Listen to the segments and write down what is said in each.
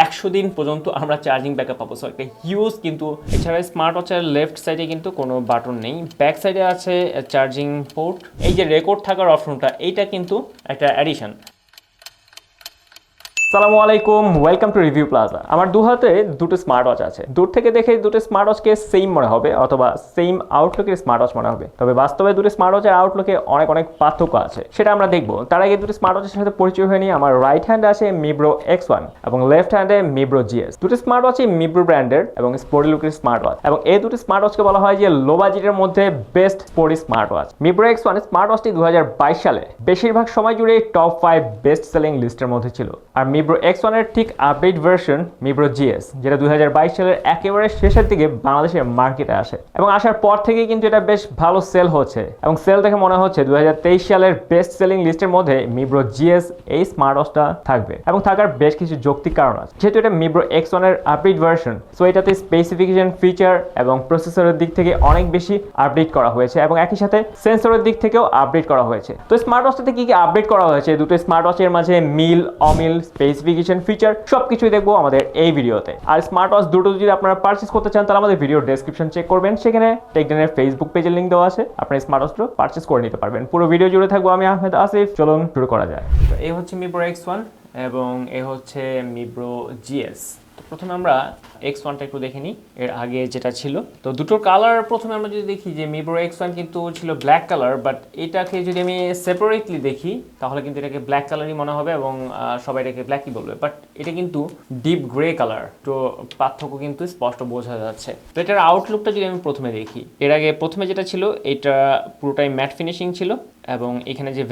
100 দিন পর্যন্ত আমরা চার্জিং ব্যাকআপ পাবো। সো একটা হিউজ, কিন্তু এছাড়া স্মার্ট ওয়াচের লেফট সাইডে কিন্তু কোনো বাটন নেই, ব্যাক সাইডে আছে চার্জিং পোর্ট। এই যে রেকর্ড থাকার অপশনটা, এইটা কিন্তু একটা অ্যাডিশন। আসসালামু আলাইকুম, ওয়েলকাম টু রিভিউ প্লাজা। আমার দু হাতে দুটো স্মার্ট ওয়াচ আছে। দূর থেকে দেখে দুটো স্মার্ট ওয়াচকে সেম মনে হবে অথবা সেম আউটলুকের স্মার্ট ওয়াচ মনে হবে, তবে বাস্তবে দুটো স্মার্ট ওয়াচের আউটলুকে অনেক অনেক পার্থক্য আছে, সেটা আমরা দেখবো। তার আগে দুটো স্মার্ট ওয়াচের সাথে পরিচয় হয়ে নিয়ে, আমার রাইট হ্যান্ডে আছে মিব্রো X1 এবং লেফট হ্যান্ডে মিব্রো GS। দুটো স্মার্ট ওয়াচই মিব্রো ব্র্যান্ডের এবং স্পোর্টি লুকের স্মার্ট ওয়াচ, এবং এই দুটো স্মার্ট ওয়াচকে বলা হয় যে লো বাজেটের মধ্যে best sporty smart watch. Mibro X1 smart ওয়াচটি 2022 সালে বেশিরভাগ সময় জুড়ে টপ 5 বেস্ট সেলিং লিস্টের মধ্যে ছিল। আর মিব্রো X1 এর ঠিক আপডেট ভার্সন মিব্রো GS, যেটা 2022 সালের একেবারে শেষের দিকে বাংলাদেশের মার্কেটে আসে, এবং আসার পর থেকে কিন্তু এটা বেশ ভালো সেল হচ্ছে, এবং সেল দেখে মনে হচ্ছে 2023 সালের বেস্ট সেলিং লিস্টের মধ্যে মিব্রো GS এই স্মার্ট ওয়াচটা থাকবে, এবং থাকার বেশ কিছু যৌক্তিক কারণ আছে। যেহেতু এটা মিব্রো X1 এর আপডেট ভার্সন, সো এটাতে স্পেসিফিকেশন, ফিচার এবং প্রসেসরের দিক থেকে অনেক বেশি আপডেট করা হয়েছে, এবং একই সাথে সেন্সরের দিক থেকেও আপডেট করা হয়েছে। তো স্মার্ট ওয়াচটাতে কি কি আপডেট করা হয়েছে, দুটো স্মার্ট ওয়াচের মাঝে মিল অমিল, স্পেসিফিকেশন, ফিচার সবকিছুই দেখবো আমাদের এই ভিডিওতে। আর স্মার্ট ওয়াচ দুটো যদি আপনারা পারচেজ করতে চান, তাহলে আমাদের ভিডিও ডেসক্রিপশন চেক করবেন, সেখানে টেকডেনের ফেসবুক পেজের লিংক দেওয়া আছে, আপনারা স্মার্ট ওয়াচটা পারচেজ করে নিতে পারবেন। পুরো ভিডিও জুড়ে থাকবো আমি আহমেদ আসিফ। চলুন শুরু করা যায়। তো এই হচ্ছে মিব্রো X1 এবং এই হচ্ছে মিব্রো GS। তো প্রথমে আমরা X1টা একটু দেখে নিই, এর আগে যেটা ছিল। তো দুটোর কালার প্রথমে আমরা যদি দেখি যে মিব্রো X1 কিন্তু ছিল ব্ল্যাক কালার, বাট এটাকে যদি আমি সেপারেটলি দেখি তাহলে কিন্তু এটাকে ব্ল্যাক কালারই মনে হবে, এবং সবাই এটাকে ব্ল্যাকই বলবে, বাট এটা কিন্তু ডিপ গ্রে কালার। তো পার্থক্য কিন্তু স্পষ্ট বোঝা যাচ্ছে। তো এটার আউটলুকটা যদি আমি প্রথমে দেখি, এর আগে প্রথমে যেটা ছিল এটা পুরোটাই ম্যাট ফিনিশিং ছিল, এবং এখানে যে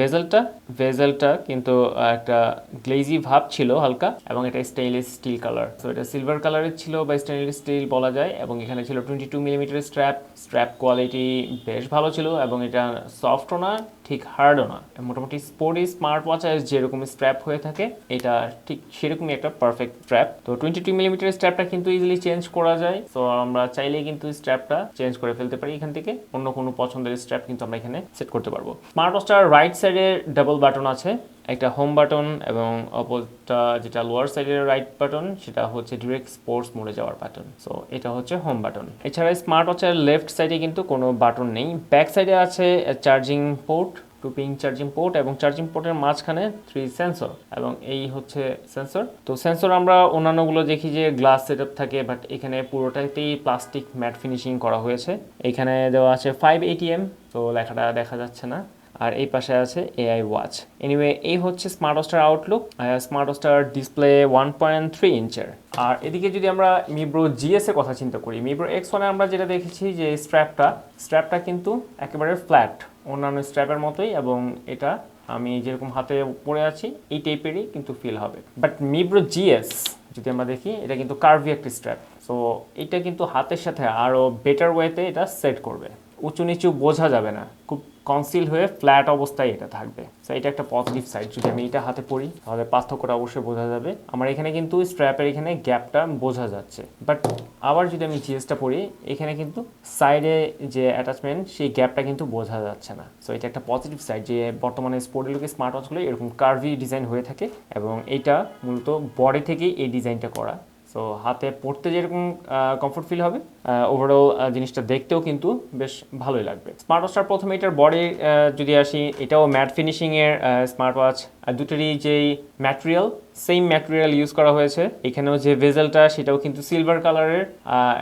ভেজেলটা কিন্তু একটা গ্লেজি ভাব ছিল হালকা, এবং এটা স্টেইনলেস স্টিল কালার। তো এটা সিলভার কালারের ছিল বা স্টেইনলেস স্টিল বলা যায়, এবং এখানে ছিল 22 মিলিমিটার স্ট্র্যাপ কোয়ালিটি বেশ ভালো ছিল, এবং এটা সফটও না ঠিক হার্ডও না, মোটামুটি স্পোর্টি স্মার্ট ওয়াচের যেরকম স্ট্র্যাপ হয়ে থাকে এটা ঠিক সেরকমই একটা পারফেক্ট স্ট্র্যাপ। তো 22 মিলিমিটার স্ট্র্যাপটা কিন্তু ইজিলি চেঞ্জ করা যায়, তো আমরা চাইলেই কিন্তু স্ট্র্যাপটা চেঞ্জ করে ফেলতে পারি এখান থেকে, অন্য কোনো পছন্দের স্ট্র্যাপ কিন্তু আমরা এখানে সেট করতে পারবো। স্মার্ট ওয়াচটার রাইট সাইডে ডাবল বাটন আছে, একটা হোম বাটন, এবং অপরটা যেটা লোয়ার সাইডের রাইট বাটন সেটা হচ্ছে ডিরেক্ট স্পোর্টস মোডে যাওয়ার বাটন। সো এটা হচ্ছে হোম বাটন। এছাড়া স্মার্ট ওয়াচের লেফট সাইডে কিন্তু কোনো বাটন নেই। ব্যাক সাইডে আছে charging port, 2 pin charging port, এবং চার্জিং পোর্টের মাঝখানে 3 সেন্সর, এবং এই হচ্ছে সেন্সর। তো সেন্সর আমরা অন্যান্যগুলো দেখি যে গ্লাস সেটআপ থাকে, বাট এখানে পুরোটাতেই প্লাস্টিক ম্যাট ফিনিশিং করা হয়েছে। এখানে দেওয়া আছে 5 ATM, তো লেখাটা দেখা যাচ্ছে না, আর এই পাশে আছে AI ওয়াচ। এনিওয়ে, এই হচ্ছে স্মার্ট ওয়াচটার আউটলুক। স্মার্ট ওয়াচটার ডিসপ্লে 1.3 ইঞ্চের। আর এদিকে যদি আমরা মিব্রো GS এর কথা চিন্তা করি, মিব্রো X1 এ আমরা যেটা দেখেছি যে স্ট্র্যাপটা কিন্তু একেবারে ফ্ল্যাট, অন্যান্য স্ট্র্যাপের মতোই, এবং এটা আমি যেরকম হাতে পরে আছি এই টাইপেরই কিন্তু ফিল হবে। বাট মিব্রো GS যদি আমরা দেখি, এটা কিন্তু কার্ভি একটা স্ট্র্যাপ, সো এটা কিন্তু হাতের সাথে আরও বেটার ওয়েতে এটা সেট করবে, উঁচু নিচু বোঝা যাবে না, খুব কনসিল হয়ে ফ্ল্যাট অবস্থায় এটা থাকবে। সো এটা একটা পজিটিভ সাইড। যদি আমি এটা হাতে পরি তাহলে পার্থক্যটা অবশ্যই বোঝা যাবে। আমার এখানে কিন্তু স্ট্র্যাপের এখানে গ্যাপটা বোঝা যাচ্ছে, বাট আবার যদি আমি GS-টা পরি, এখানে কিন্তু সাইডে যে অ্যাটাচমেন্ট সেই গ্যাপটা কিন্তু বোঝা যাচ্ছে না। সো এটা একটা পজিটিভ সাইড যে বর্তমানে স্পোর্টি লুকের স্মার্ট ওয়াচগুলো এরকম কার্ভি ডিজাইন হয়ে থাকে, এবং এটা মূলত বডি থেকেই এই ডিজাইনটা করা। সো হাতে পড়তে যেরকম কমফোর্ট ফিল হবে, ওভারঅল জিনিসটা দেখতেও কিন্তু বেশ ভালোই লাগবে। স্মার্ট ওয়াচটার প্রথমে এটার বডি যদি আসি, এটাও ম্যাট ফিনিশিংয়ের স্মার্ট ওয়াচ। দুটোরই যেই ম্যাটেরিয়াল, সেম ম্যাটেরিয়াল ইউজ করা হয়েছে। এখানেও যে ভেজেলটা সেটাও কিন্তু সিলভার কালারের,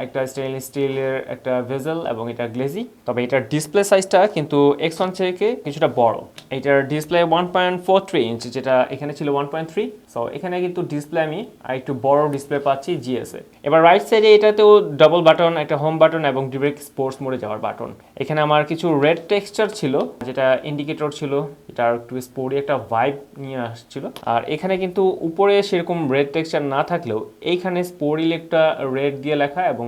একটা স্টেইনলেস স্টিলের একটা ভেজেল, এবং এটা গ্লেজি। তবে এটার ডিসপ্লে সাইজটা কিন্তু X1 থেকে কিছুটা বড়। এটার ডিসপ্লে 1.43 ইঞ্চ, যেটা এখানে ছিল 1.3। সো এখানে কিন্তু ডিসপ্লে আমি একটু বড় ডিসপ্লে পাচ্ছি GS এ। এবার রাইট সাইডে এটাতেও ডাবল বাটন, একটা হোম বাটন এবং ডিরেক্ট স্পোর্টস মোডে যাওয়ার বাটন। এখানে আমার কিছু রেড টেক্সচার ছিল, যেটা ইন্ডিকেটর ছিল, এটা একটু স্পোর্টি একটা ভাইব নিয়ে আসছিল। আর এখানে কিন্তু উপরে সেরকম রেড টেক্সচার না থাকলেও এইখানে স্পোর্টি একটা রেড দিয়ে লেখা, এবং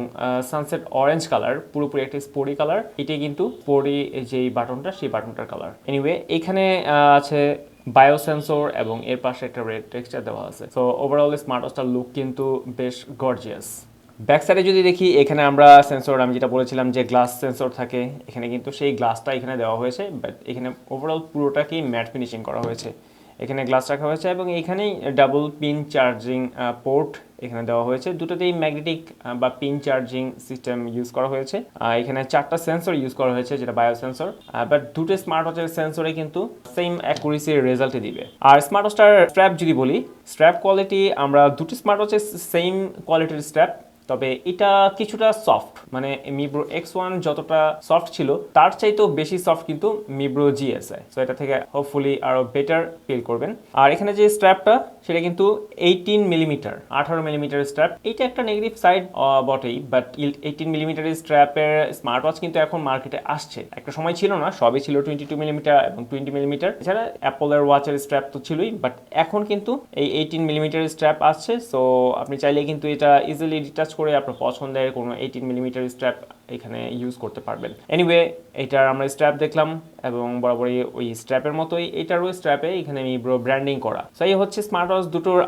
সানসেট অরেঞ্জ কালার, পুরোপুরি একটা স্পোর্টি কালার। এটাই কিন্তু স্পোর্টি যেই বাটনটা, সেই বাটনটার কালার। এনিওয়ে, এখানে আছে বায়ো সেন্সর, এবং এর পাশে একটা রেড টেক্সচার দেওয়া আছে। সো ওভারঅল স্মার্ট ওয়াচটার লুক কিন্তু বেশ গর্জিয়াস। ব্যাক সাইডে যদি দেখি, এখানে আমরা সেন্সর, আমি যেটা বলেছিলাম যে গ্লাস সেন্সর থাকে, এখানে কিন্তু সেই গ্লাসটা এখানে দেওয়া হয়েছে, বাট এখানে ওভারঅল পুরোটাকেই ম্যাট ফিনিশিং করা হয়েছে, এখানে গ্লাস রাখা হয়েছে এবং এখানেই ডাবল পিন চার্জিং পোর্ট এখানে দেওয়া হয়েছে। দুটোতেই ম্যাগনেটিক বা পিন চার্জিং সিস্টেম ইউজ করা হয়েছে। এখানে 4টা সেন্সর ইউজ করা হয়েছে, যেটা বায়ো সেন্সর, বাট দুটো স্মার্ট ওয়াচের সেন্সরে কিন্তু সেম অ্যাকুরেসির রেজাল্ট দিবে। আর স্মার্ট ওয়াচটার স্ট্র্যাপ যদি বলি, স্ট্র্যাপ কোয়ালিটি আমরা দুটো স্মার্ট ওয়াচের সেম কোয়ালিটির স্ট্র্যাপ, তবে এটা কিছুটা সফট, মানে মিব্রো X1 যতটা সফট ছিল তার চাইতেও বেশি সফট কিন্তু মিব্রো GSI। সো এটা থেকে হোপফুলি আরো বেটার ফিল করবেন। আর এখানে যে স্ট্র্যাপটা সেটা কিন্তু 18 মিলিমিটার, 18 মিলিমিটার স্ট্র্যাপ। এটা একটা নেগেটিভ সাইড বটেই, বাট 18 মিলিমিটারের স্ট্র্যাপের স্মার্ট ওয়াচ কিন্তু এখন মার্কেটে আসছে। একটা সময় ছিল না, সবই ছিল 22 মিলিমিটার এবং 20 মিলিমিটার। এছাড়া অ্যাপলের ওয়াচের স্ট্র্যাপ তো ছিলই, বাট এখন কিন্তু এই 18 মিলিমিটার স্ট্র্যাপ আসছে। সো আপনি চাইলে কিন্তু এটা ইজিলি ডিটাচ করে আপনার পছন্দের কোনো 18 মিলিমিটার স্ট্র্যাপ এখানে ইউজ করতে পারবেন। এনিওয়ে, এটার আমরা স্ট্র্যাপ দেখলাম এবং বরাবরই ওই স্ট্র্যাপের মতোই এটারও স্ট্র্যাপে এখানে মিব্রো ব্র্যান্ডিং করা। সো এই হচ্ছে স্মার্ট ওয়াচ দুটোর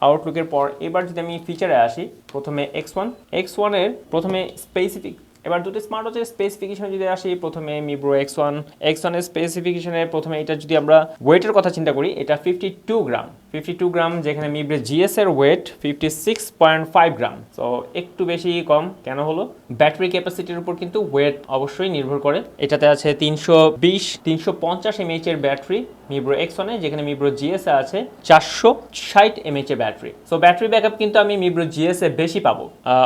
আউটলুকের পর এবার যদি আমি ফিচারে আসি, প্রথমে X1 এর প্রথমে স্পেসিফিক, এবার দুটো স্মার্ট ওয়াচের স্পেসিফিকেশন যদি আসি, প্রথমে মিব্রো X1 এর স্পেসিফিকেশনের প্রথমে এটা যদি আমরা ওয়েটের কথা চিন্তা করি, এটা 52 গ্রাম, যেখানে মিব্রো GS এর ওয়েট 56.5 গ্রাম। সো একটু বেশি কম কেন হলো? ব্যাটারি ক্যাপাসিটির উপর কিন্তু ওয়েট অবশ্যই নির্ভর করে। এটাতে আছে 350 mAh এর ব্যাটারি মিব্রো X1 এ, যেখানে মিব্রো GS এ আছে 460 mAh এর ব্যাটারি। সো ব্যাটারি ব্যাকআপ কিন্তু আমি মিব্রো GS এ বেশি পাবো।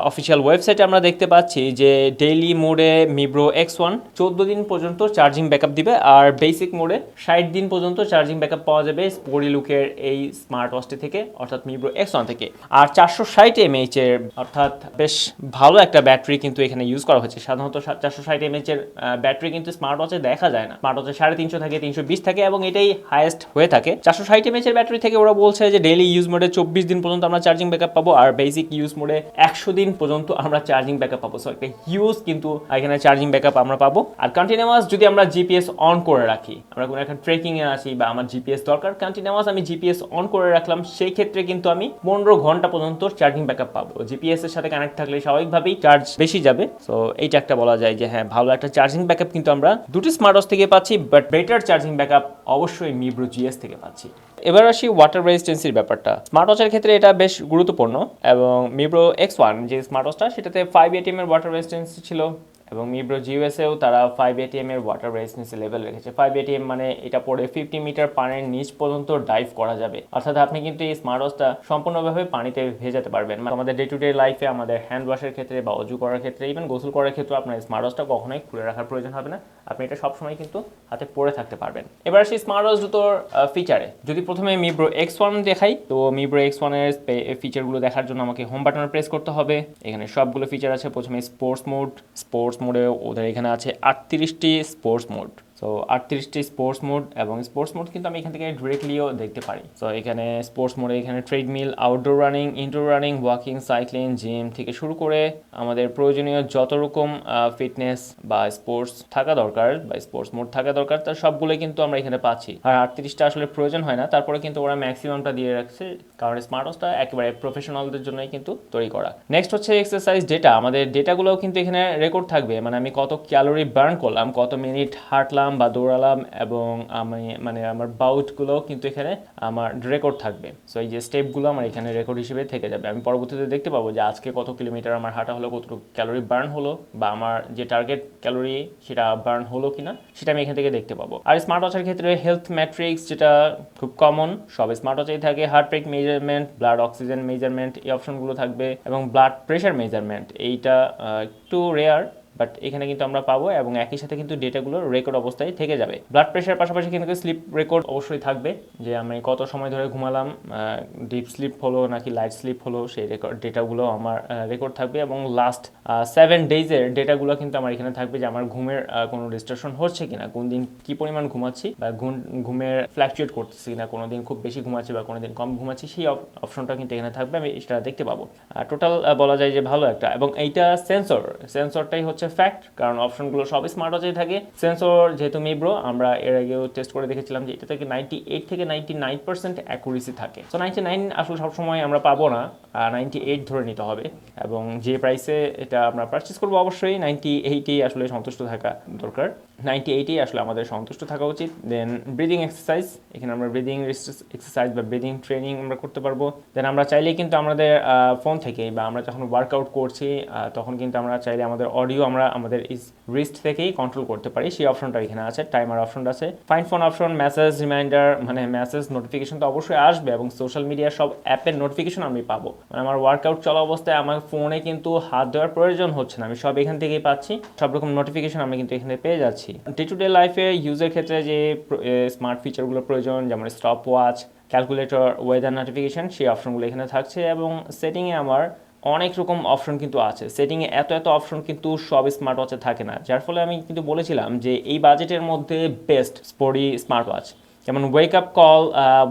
অফিসিয়াল ওয়েবসাইটে আমরা দেখতে পাচ্ছি যে ডেইলি মোডে মিব্রো X1 14 দিন পর্যন্ত চার্জিং ব্যাকআপ দিবে, আর বেসিক মোডে 60 দিন পর্যন্ত চার্জিং ব্যাকআপ পাওয়া যাবে স্পোর্টি লুকের এই স্মার্ট ওয়াচটি থেকে, অর্থাৎ মিব্রো X1 থেকে। আর 460 mAh এর অর্থাৎ বেশ ভালো একটা ব্যাটারি কিন্তু এখানে ইউজ করা হয়েছে। সাধারণত 460 mAh এর ব্যাটারি কিন্তু স্মার্ট ওয়াচে দেখা যায় না। স্মার্ট ওয়াচে 350 থাকে, 320 থাকে এবং এটাই হাইয়েস্ট হয়ে থাকে। 460 mAh এর ব্যাটারি থেকে ওরা বলছে যে ডেইলি ইউজ মোডে 24 দিন পর্যন্ত আমরা চার্জিং ব্যাকআপ পাবো, আর বেসিক ইউজ মোডে 100 দিন পর্যন্ত আমরা চার্জিং ব্যাকআপ পাবো। সো একটা হিউজ কিন্তু এখানে চার্জিং ব্যাকআপ আমরা পাবো। আর কন্টিনিউয়াস যদি আমরা জিপিএস অন করে রাখি, আমরা কোনো একটা ট্রেকিং এ আসি বা আমার জিপিএস দরকার, কন্টিনিউয়াস আমি জিপিএস অন করে রাখলাম, সেই ক্ষেত্রে কিন্তু আমি 15 ঘন্টা পর্যন্ত চার্জিং ব্যাকআপ পাবো। জিপিএস এর সাথে কানেক্ট থাকলে স্বাভাবিকভাবেই চার্জ বেশি যাবে। সো এইটা একটা বলা যায় যে হ্যাঁ, ভালো একটা চার্জিং ব্যাকআপ কিন্তু আমরা দুটি স্মার্ট ওয়াচ থেকে পাচ্ছি, বাট বেটার চার্জিং ব্যাকআপ অবশ্যই মিব্রো GS থেকে পাচ্ছি। এবার আসি ওয়াটার রেজিস্ট্যান্সির ব্যাপারটা। স্মার্ট ওয়াচের ক্ষেত্রে এটা বেশ গুরুত্বপূর্ণ এবং মিব্রো X1 যে স্মার্ট ওয়াচটা, সেটাতে 5 ATM এর ওয়াটার রেজিস্ট্যান্সি ছিল এবং মিব্রো GS এও তারা 5 ATM এর ওয়াটার রেজিস্ট্যান্সি লেভেল রেখেছে। 5 ATM মানে এটা পড়ে 50 মিটার পানির নিচ পর্যন্ত ডাইভ করা যাবে, অর্থাৎ আপনি কিন্তু এই স্মার্ট ওয়াচটা সম্পূর্ণভাবে পানিতে ভেজাতে পারবেন। আমাদের ডে টু ডে লাইফে, আমাদের হ্যান্ড ওয়াশের ক্ষেত্রে বা অজু করার ক্ষেত্রে, ইভেন গোসল করার ক্ষেত্রে আপনার স্মার্ট ওয়াচটা কখনোই খুলে রাখার প্রয়োজন হবে না। আপনি এটা সবসময় কিন্তু হাতে পরে থাকতে পারবেন। এবার আসি স্মার্ট ওয়াচ দুটোর ফিচারে। যদি প্রথমে মিব্রো X1 দেখাই, তো মিব্রো X1 এর ফিচারগুলো দেখার জন্য আমাকে হোম বাটনে প্রেস করতে হবে। এখানে সবগুলো ফিচার আছে। প্রথমে স্পোর্টস মোডে ওদের এখানে আছে 38টি স্পোর্টস মোড। সো 38টি স্পোর্টস মোড, এবং স্পোর্টস মোড কিন্তু আমি এখান থেকে ডিরেক্টলিও দেখতে পারি। সো এখানে স্পোর্টস মোডে এখানে treadmill, outdoor running, indoor running, walking, cycling, gym থেকে শুরু করে আমাদের প্রয়োজনীয় যত রকম ফিটনেস বা স্পোর্টস থাকা দরকার বা স্পোর্টস মোড থাকা দরকার, তার সবগুলোই কিন্তু আমরা এখানে পাচ্ছি। আর 38টা আসলে প্রয়োজন হয় না, তারপরে কিন্তু ওরা ম্যাক্সিমামটা দিয়ে রাখছে, কারণ স্মার্ট ওয়াচটা একেবারে প্রফেশনালদের জন্যই কিন্তু তৈরি করা। নেক্সট হচ্ছে এক্সারসাইজ ডেটা। আমাদের ডেটাগুলোও কিন্তু এখানে রেকর্ড থাকবে, মানে আমি কত ক্যালোরি বার্ন করলাম, কত মিনিট হাঁটলাম বা দৌড়ালাম, এবং আমি আমার বাউটগুলো কিন্তু এখানে আমার রেকর্ড থাকবে। সো এই যে স্টেপগুলো আমার এখানে রেকর্ড হিসেবে থেকে যাবে। আমি পরবর্তীতে দেখতে পাবো যে আজকে কত কিলোমিটার আমার হাঁটা হলো, কতটুকু ক্যালোরি বার্ন হলো, বা আমার যে টার্গেট ক্যালোরি সেটা বার্ন হলো কিনা সেটা আমি এখান থেকে দেখতে পাবো। আর স্মার্ট ওয়াচের ক্ষেত্রে হেলথ ম্যাট্রিক্স, যেটা খুব কমন, সব স্মার্ট ওয়াচেই থাকে। Heart rate measurement, blood oxygen measurement, এই অপশনগুলো থাকবে, এবং ব্লাড প্রেশার মেজারমেন্ট, এইটা একটু রেয়ার, বাট এখানে কিন্তু আমরা পাবো, এবং একই সাথে কিন্তু ডেটাগুলো রেকর্ড অবস্থায় থেকে যাবে। ব্লাড প্রেশার পাশাপাশি কিন্তু স্লিপ রেকর্ড অবশ্যই থাকবে, যে আমি কত সময় ধরে ঘুমালাম, ডিপ স্লিপ হলো নাকি লাইট স্লিপ হলো, সেই রেকর্ড ডেটাগুলো আমার রেকর্ড থাকবে। এবং লাস্ট 7 ডেজের ডেটাগুলো কিন্তু আমার এখানে থাকবে, যে আমার ঘুমের কোনো ডিস্ট্রাকশন হচ্ছে কিনা, কোন দিন কি পরিমাণ ঘুমাচ্ছি, বা ঘুমের ফ্ল্যাকচুয়েট করতেছি কিনা, কোনো দিন খুব বেশি ঘুমাচ্ছি বা কোনো দিন কম ঘুমাচ্ছি, সেই অপশনটা কিন্তু এখানে থাকবে, আমি সেটা দেখতে পাবো। টোটাল বলা যায় যে ভালো একটা। এবং এইটা সেন্সরটাই হচ্ছে ফ্যাক্ট, কারণ অপশনগুলো সব স্মার্ট ওয়াচেই থাকে। সেন্সর যেহেতু মিব্রো, আমরা এর আগেও টেস্ট করে দেখেছিলাম যে এটা থেকে 98 থেকে 99% অ্যাকুরেসি থাকে। সো 99 আসলে সবসময় আমরা পাবো না, 98 ধরে নিতে হবে, এবং যে প্রাইসে এটা আমরা পারচেস করবো অবশ্যই 98এই আসলে সন্তুষ্ট থাকা দরকার। 98ই আসলে আমাদের সন্তুষ্ট থাকা উচিত। দেন ব্রিদিং এক্সারসাইজ, এখানে আমরা ব্রিদিং এক্সারসাইজ বা ব্রিদিং ট্রেনিং আমরা করতে পারবো। দেন আমরা চাইলেই কিন্তু আমাদের ফোন থেকেই বা আমরা যখন ওয়ার্কআউট করছি তখন কিন্তু আমরা চাইলে আমাদের অডিও আমরা আমাদের রিস্ট থেকেই কন্ট্রোল করতে পারি, সেই অপশনটা এখানে আছে। টাইমার অপশনটা আছে, find phone option, message reminder, মানে মেসেজ নোটিফিকেশন তো অবশ্যই আসবে এবং সোশ্যাল মিডিয়া সব অ্যাপের নোটিফিকেশন আমি পাবো। মানে আমার ওয়ার্কআউট চলা অবস্থায় আমার ফোনে কিন্তু হাত দেওয়ার প্রয়োজন হচ্ছে না, আমি সব এখান থেকেই পাচ্ছি, সব রকম নোটিফিকেশন আমি কিন্তু এখানে পেয়ে যাচ্ছি। ডে টু ডে লাইফে ইউজের ক্ষেত্রে যে স্মার্ট ফিচারগুলো প্রয়োজন, যেমন stop watch, calculator, weather notification, সেই অপশনগুলো এখানে থাকছে। এবং সেটিংয়ে আমার অনেক রকম অপশন কিন্তু আছে। সেটিংয়ে এত অপশন কিন্তু সব স্মার্ট ওয়াচে থাকে না, যার ফলে আমি কিন্তু বলেছিলাম যে এই বাজেটের মধ্যে বেস্ট স্পোর্টি স্মার্ট ওয়াচ। যেমন ওয়েক আপ কল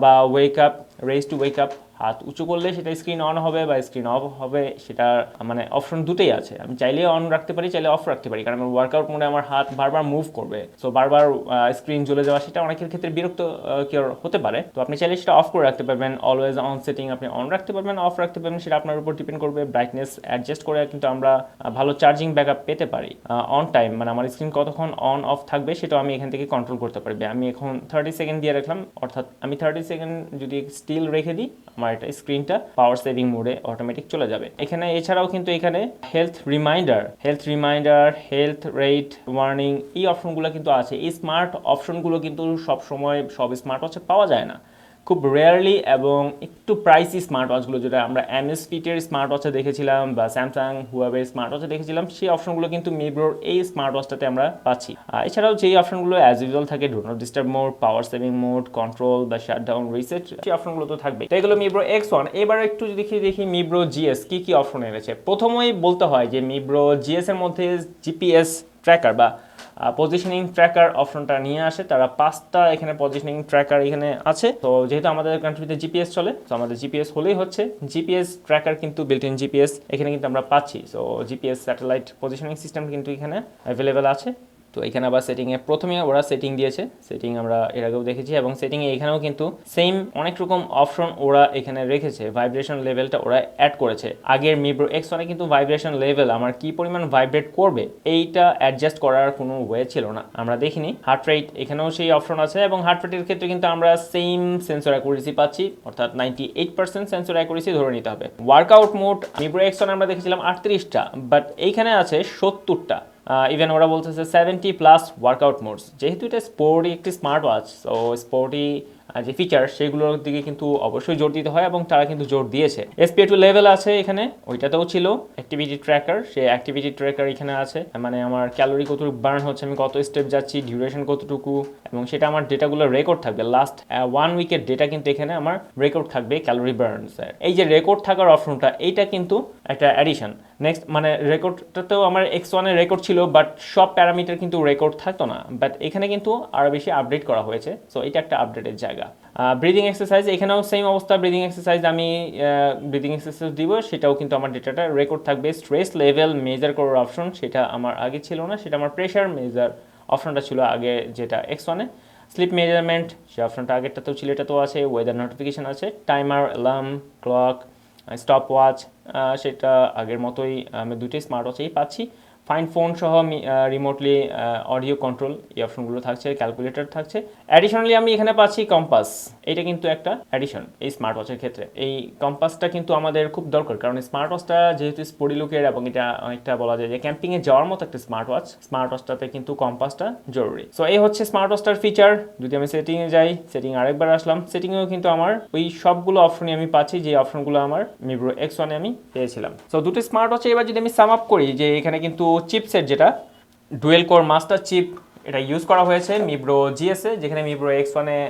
বা wake up, raise to wake up, হাত উঁচু করলে সেটা স্ক্রিন অন হবে বা স্ক্রিন অফ হবে, সেটা মানে অপশন দুটোই আছে। আমি চাইলে অন রাখতে পারি, চাইলে অফ রাখতে পারি, কারণ আমার ওয়ার্কআউট মোডে আমার হাত বারবার মুভ করবে, সো বারবার স্ক্রিন জ্বলে যাওয়া সেটা অনেকের ক্ষেত্রে বিরক্ত হতে পারে। তো আপনি চাইলে সেটা অফ করে রাখতে পারবেন। অলওয়েজ অন সেটিং আপনি অন রাখতে পারবেন, অফ রাখতে পারবেন, সেটা আপনার উপর ডিপেন্ড করবে। ব্রাইটনেস অ্যাডজাস্ট করে কিন্তু আমরা ভালো চার্জিং ব্যাকআপ পেতে পারি। অন টাইম, মানে আমার স্ক্রিন কতক্ষণ অন অফ থাকবে সেটাও আমি এখান থেকে কন্ট্রোল করতে পারবে। আমি এখন 30 সেকেন্ড দিয়ে রাখলাম, অর্থাৎ আমি 30 সেকেন্ড যদি স্টিল রেখে দিই, আমার এটা স্ক্রিনটা পাওয়ার সেভিং মোডে অটোমেটিক চলে যাবে। এখানে এছাড়াও কিন্তু এখানে health reminder, health rate warning, এই অপশনগুলো কিন্তু আছে। এই স্মার্ট অপশনগুলো কিন্তু সব সময় সব স্মার্ট ওয়াচে পাওয়া যায় না, খুব রেয়ারলি, এবং একটু প্রাইসি স্মার্ট ওয়াচগুলো যেটা আমরা এমএসপিটের স্মার্ট ওয়াচে দেখেছিলাম বা স্যামসাং হুয়াওয়ে স্মার্ট ওয়াচে দেখেছিলাম, সেই অপশনগুলো কিন্তু মিব্রোর এই স্মার্ট ওয়াচটাতে আমরা পাচ্ছি। এছাড়াও যেই অপশনগুলো অ্যাজ ইউজুয়াল থাকে, do not disturb mode, power saving mode, control বা শাটডাউন রিসেট, সেই অপশনগুলো তো থাকবে। তো এগুলো মিব্রো X1। এবার একটু দেখি মিব্রো জিএস কি অপশন এনেছে। প্রথমেই বলতে হয় যে মিব্রো জিএস এর মধ্যে জিপিএস ট্র্যাকার বা পজিশনিং ট্র্যাকার অপশনটা নিয়ে আসে। তারা 5টা এখানে পজিশনিং ট্র্যাকার এখানে আছে। তো যেহেতু আমাদের কান্ট্রিতে জিপিএস চলে, তো আমাদের জিপিএস হলেই হচ্ছে। জিপিএস ট্র্যাকার কিন্তু বিল্ট ইন জিপিএস এখানে কিন্তু আমরা পাচ্ছি। So GPS satellite positioning system কিন্তু এখানে অ্যাভেলেবেল আছে। তো এখানে আবার সেটিংয়ে প্রথমে ওরা সেটিং দিয়েছে, সেটিং আমরা এর আগেও দেখেছি, এবং সেটিংয়ে এখানেও কিন্তু সেম অনেক রকম অপশন ওরা এখানে রেখেছে। ভাইব্রেশন লেভেলটা ওরা অ্যাড করেছে। আগের মিব্রো X1 কিন্তু ভাইব্রেশন লেভেল আমার কি পরিমাণ ভাইব্রেট করবে এইটা অ্যাডজাস্ট করার কোনো ওয়ে ছিল না, আমরা দেখিনি। হার্ট রেট এখানেও সেই অপশন আছে, এবং হার্ট রেটের ক্ষেত্রে কিন্তু আমরা সেম সেন্সর অ্যাকুরেসি পাচ্ছি, অর্থাৎ 98% সেন্সর অ্যাকুরেসি ধরে নিতে হবে। ওয়ার্কআউট মোড মিব্রো X1 আমরা দেখেছিলাম 38টা, বাট এইখানে আছে 70টা। ইভেন ওরা বলতেছে 70+ ওয়ার্কআউট মোডস। যেহেতু এটা স্পোর্টি একটি স্মার্ট ওয়াচ, সো স্পোর্টি যে ফিচার সেগুলোর দিকে কিন্তু অবশ্যই জোর দিতে হয়, এবং তারা কিন্তু জোর দিয়েছে। SpO2 লেভেল আছে এখানে, ওইটাতেও ছিল। অ্যাক্টিভিটি ট্র্যাকার, সেই অ্যাক্টিভিটি ট্র্যাকার এখানে আছে, মানে আমার ক্যালোরি কতটুকু বার্ন হচ্ছে, আমি কত স্টেপ যাচ্ছি, ডিউরেশন কতটুকু, এবং সেটা আমার ডেটাগুলো রেকর্ড থাকবে। লাস্ট 1 উইকের ডেটা কিন্তু এখানে আমার রেকর্ড থাকবে, ক্যালোরি বার্নসের। এই যে রেকর্ড থাকার অপশনটা, এইটা কিন্তু একটা অ্যাডিশন। নেক্সট, মানে রেকর্ডটাতেও আমার X1 এর রেকর্ড ছিল, বাট সব প্যারামিটার কিন্তু রেকর্ড থাকতো না, বাট এখানে কিন্তু আরও বেশি আপডেট করা হয়েছে। সো এটা একটা আপডেটের জায়গা। ব্রিদিং এক্সারসাইজ, এখানেও সেম অবস্থা। ব্রিদিং এক্সারসাইজ আমি ব্রিদিং এক্সারসাইজ দিব, সেটাও কিন্তু আমার ডেটাটা রেকর্ড থাকবে। স্ট্রেস লেভেল মেজার করার অপশন, সেটা আমার আগে ছিল না, সেটা আমার প্রেশার মেজার অপশনটা ছিল আগে, যেটা X1 এ। স্লিপ মেজারমেন্ট, সেই অপশনটা আগেরটাতেও ছিল, এটাতেও আছে। ওয়েদার নোটিফিকেশন আছে। Timer, alarm clock, stop watch, সেটা আগের মতোই আমি দুটোই স্মার্ট ওয়াচেই পাচ্ছি। ফাইন্ড ফোন সহ রিমোটলি অডিও কন্ট্রোল, এই অপশনগুলো থাকছে। ক্যালকুলেটর থাকছে। অ্যাডিশনালি আমি এখানে পাচ্ছি কম্পাস, এটা কিন্তু একটা অ্যাডিশন এই স্মার্ট ওয়াচের ক্ষেত্রে। এই কম্পাসটা কিন্তু আমাদের খুব দরকার, কারণ স্মার্ট ওয়াচটা যেহেতু স্পোর্টি লুকের, এবং এটা অনেকটা বলা যায় যে ক্যাম্পিংয়ে যাওয়ার মতো একটা স্মার্ট ওয়াচটাতে কিন্তু কম্পাসটা জরুরি। সো এই হচ্ছে স্মার্ট ওয়াচটার ফিচার। যদি আমি সেটিংয়ে যাই, সেটিং আরেকবার আসলাম, সেটিংয়েও কিন্তু আমার ওই সবগুলো অপশনই আমি পাচ্ছি, যে অপশনগুলো আমার মিব্রো X1 এ আমি পেয়েছিলাম। সো দুটো স্মার্ট ওয়াচে এবার যদি আমি সাম আপ করি, যে এখানে কিন্তু চিপসেট, যেটা ডুয়েল কোর মাস্টার চিপ, এটা ইউজ করা হয়েছে মিব্রো জিএস এ, যেখানে মিব্রো X1 এ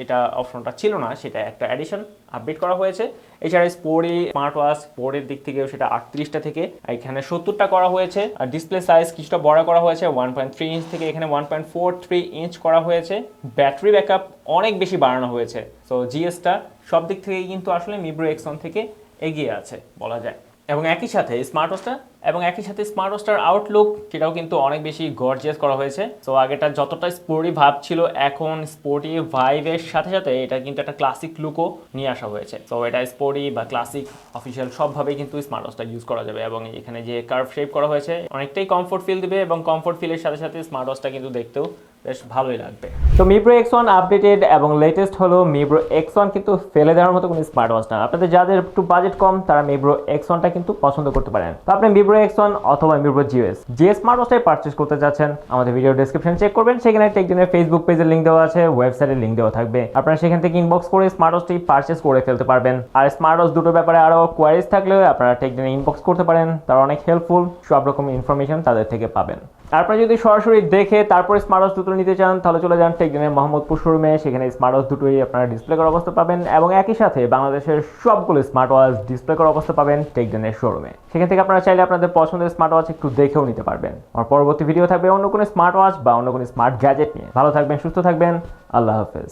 এটা অপশনটা ছিল না, সেটা একটা অ্যাডিশন আপডেট করা হয়েছে। এছাড়া স্পোর্টি স্মার্ট ওয়াচ স্পোর্টের দিক থেকেও সেটা 38টা থেকে এখানে 70টা করা হয়েছে। আর ডিসপ্লে সাইজ কিছুটা বড় করা হয়েছে, 1.3 ইঞ্চ থেকে এখানে 1.43 ইঞ্চ করা হয়েছে। ব্যাটারি ব্যাকআপ অনেক বেশি বাড়ানো হয়েছে। সো জিএসটা সব দিক থেকেই কিন্তু আসলে মিব্রো X1 থেকে এগিয়ে আছে বলা যায়। এবং একই সাথে স্মার্ট ওয়াচটার আউটলুক সেটাও কিন্তু অনেক বেশি গর্জিয়াস করা হয়েছে। তো আগেটা যতটা স্পোর্টি ভাব ছিল, এখন স্পোর্টি ভাইবের সাথে সাথে এটা কিন্তু একটা ক্লাসিক লুকও নিয়ে আসা হয়েছে। তো এটা স্পোর্টি বা ক্লাসিক অফিসিয়াল সবভাবেই কিন্তু স্মার্ট ওয়াচটা ইউজ করা যাবে। এবং এখানে যে কার্ভ শেপ করা হয়েছে অনেকটাই কমফোর্ট ফিল দিবে, এবং কমফোর্ট ফিলের সাথে সাথে স্মার্ট ওয়াচটা কিন্তু দেখতেও বেশ ভালোই লাগবে। তো Mibro X1 আপডেটেড এবং লেটেস্ট হলো Mibro X1 কিন্তু ফেলে দেওয়ার মতো কোনো স্মার্ট ওয়াচ না। আপনাদের যাদের একটু বাজেট কম তারা Mibro X1টা কিন্তু পছন্দ করতে পারেন। তো আপনি Mibro X1 অথবা Mibro GS যে স্মার্ট ওয়াচটাই পারচেজ করতে যাচ্ছেন, আমাদের ভিডিও ডেসক্রিপশন চেক করবেন, সেখানে টেকডেনের ফেসবুক পেজের লিংক দেওয়া আছে, ওয়েবসাইটের লিংক দেওয়া থাকবে। আপনারা সেখান থেকে ইনবক্স করে স্মার্ট ওয়াচটি পারচেজ করে ফেলতে পারবেন। আর স্মার্ট ওয়াচ দুটোর ব্যাপারে আরো কোয়ারিজ থাকলে আপনারা টেকডেনে ইনবক্স করতে পারেন, তারা অনেক হেল্পফুল, সব রকম ইনফরমেশন তাদের থেকে পাবেন। আর আপনারা যদি সরাসরি দেখে তারপরে স্মার্ট ওয়াচ দুটো নিতে চান তাহলে চলে যান টেকডেনের মোহাম্মদপুর শোরুমে, সেখানে স্মার্ট ওয়াচ দুটোই আপনারা ডিসপ্লে করার অবস্থা পাবেন, এবং একই সাথে বাংলাদেশের সবগুলো স্মার্ট ওয়াচ ডিসপ্লে করার অবস্থা পাবেন টেকডেনের শোরুমে। সেখান থেকে আপনারা চাইলে আপনাদের পছন্দের স্মার্ট ওয়াচ একটু দেখেও নিতে পারবেন। আর পরবর্তী ভিডিও থাকবে অন্য কোনো স্মার্ট ওয়াচ বা অন্য কোনো স্মার্ট গ্যাজেট নিয়ে। ভালো থাকবেন, সুস্থ থাকবেন, আল্লাহ হাফেজ।